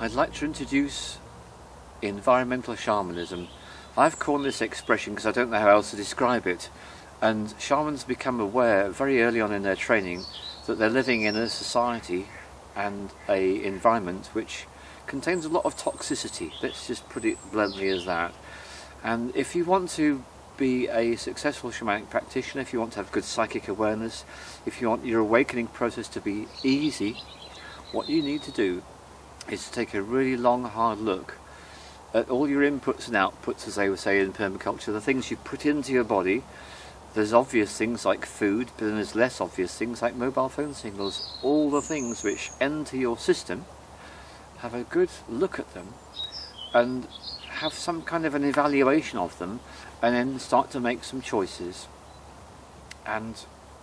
I'd like to introduce environmental shamanism. I've coined this expression because I don't know how else to describe it, and shamans become aware very early on in their training that they're living in a society and a environment which contains a lot of toxicity. Let's just put it bluntly as that. And if you want to be a successful shamanic practitioner, if you want to have good psychic awareness, if you want your awakening process to be easy, what you need to do is to take a really long, hard look at all your inputs and outputs, as they would say in permaculture, the things you put into your body. There's obvious things like food, but then there's less obvious things like mobile phone signals. All the things which enter your system, have a good look at them and have some kind of an evaluation of them, and then start to make some choices. And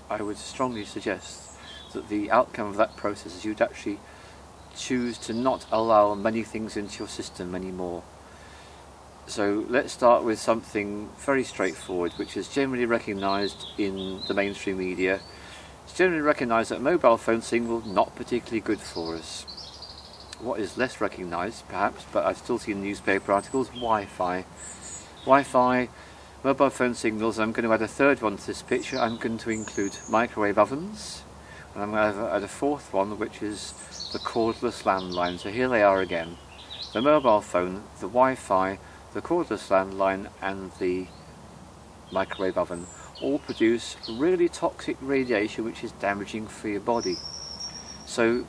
I would strongly suggest that the outcome of that process is you'd actually choose to not allow many things into your system anymore. So let's start with something very straightforward, which is generally recognised in the mainstream media. It's generally recognised that mobile phone signal not particularly good for us. What is less recognised, perhaps, but I've still seen newspaper articles, Wi-Fi. Wi-Fi, mobile phone signals. I'm going to add a third one to this picture. I'm going to include microwave ovens, and I'm going to add a fourth one, which is the cordless landline. So here they are again. The mobile phone, the Wi-Fi, the cordless landline and the microwave oven all produce really toxic radiation which is damaging for your body. So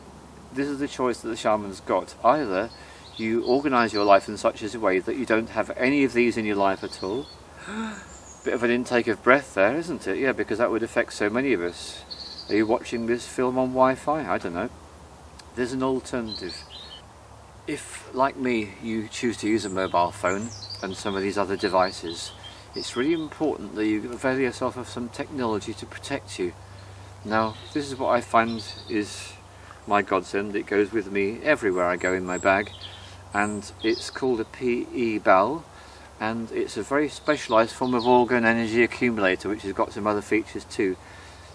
this is the choice that the shaman's got. Either you organise your life in such a way that you don't have any of these in your life at all. Bit of an intake of breath there, isn't it? Yeah, because that would affect so many of us. Are you watching this film on Wi-Fi? I don't know. There's an alternative. If, like me, you choose to use a mobile phone and some of these other devices, it's really important that you avail yourself of some technology to protect you. Now, this is what I find is my godsend. It goes with me everywhere I go in my bag, and it's called a PE bell, and it's a very specialised form of organ energy accumulator which has got some other features too.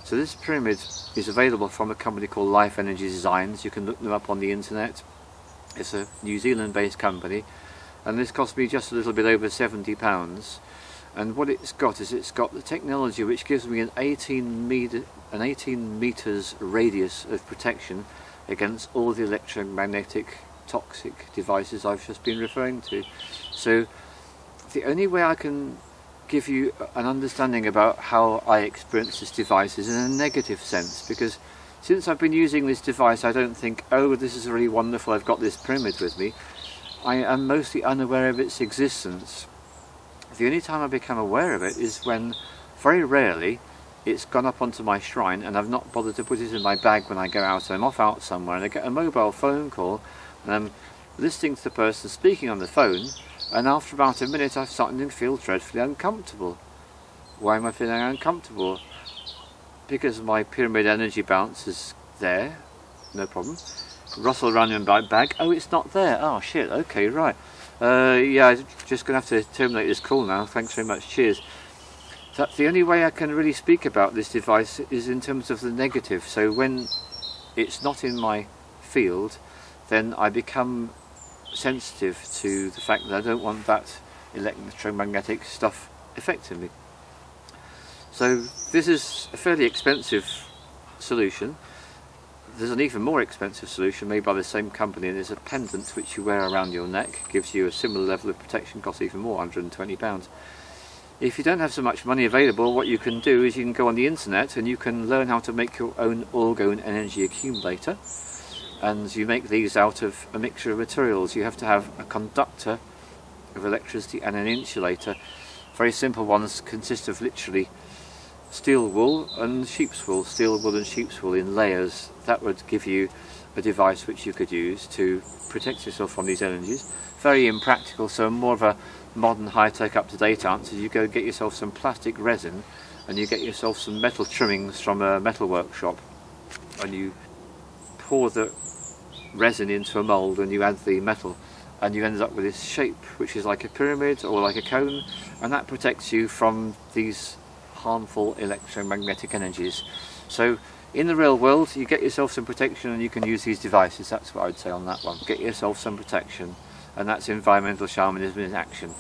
So this pyramid is available from a company called Life Energy Designs. You can look them up on the internet. It's a New Zealand based company, and this cost me just a little bit over £70. And what it's got is it's got the technology which gives me an 18 metres radius of protection against all the electromagnetic toxic devices I've just been referring to. So the only way I can give you an understanding about how I experience this device is in a negative sense, because since I've been using this device I don't think, oh, this is really wonderful, I've got this pyramid with me. I am mostly unaware of its existence. The only time I become aware of it is when, very rarely, it's gone up onto my shrine and I've not bothered to put it in my bag when I go out. I'm off out somewhere and I get a mobile phone call and I'm listening to the person speaking on the phone, and after about a minute I'm starting to feel dreadfully uncomfortable. Why am I feeling uncomfortable? Because my pyramid energy bounce is there, no problem. Rustle around in my bag, oh, it's not there, oh shit, okay, right. Yeah, I'm just going to have to terminate this call now, thanks very much, cheers. That's the only way I can really speak about this device is in terms of the negative. So when it's not in my field, then I become sensitive to the fact that I don't want that electromagnetic stuff affecting me. So this is a fairly expensive solution. There's an even more expensive solution made by the same company, and it's a pendant which you wear around your neck, gives you a similar level of protection, costs even more, £120. If you don't have so much money available, what you can do is you can go on the internet and you can learn how to make your own orgone energy accumulator, and you make these out of a mixture of materials. You have to have a conductor of electricity and an insulator. Very simple ones consist of literally steel wool and sheep's wool, steel wool and sheep's wool in layers. That would give you a device which you could use to protect yourself from these energies. Very impractical, so more of a modern, high-tech, up-to-date answer. You go get yourself some plastic resin and you get yourself some metal trimmings from a metal workshop, and you pour the resin into a mould and you add the metal, and you end up with this shape which is like a pyramid or like a cone, and that protects you from these harmful electromagnetic energies. So In the real world, you get yourself some protection and you can use these devices. That's what I would say on that one. Get yourself some protection, and that's environmental shamanism in action.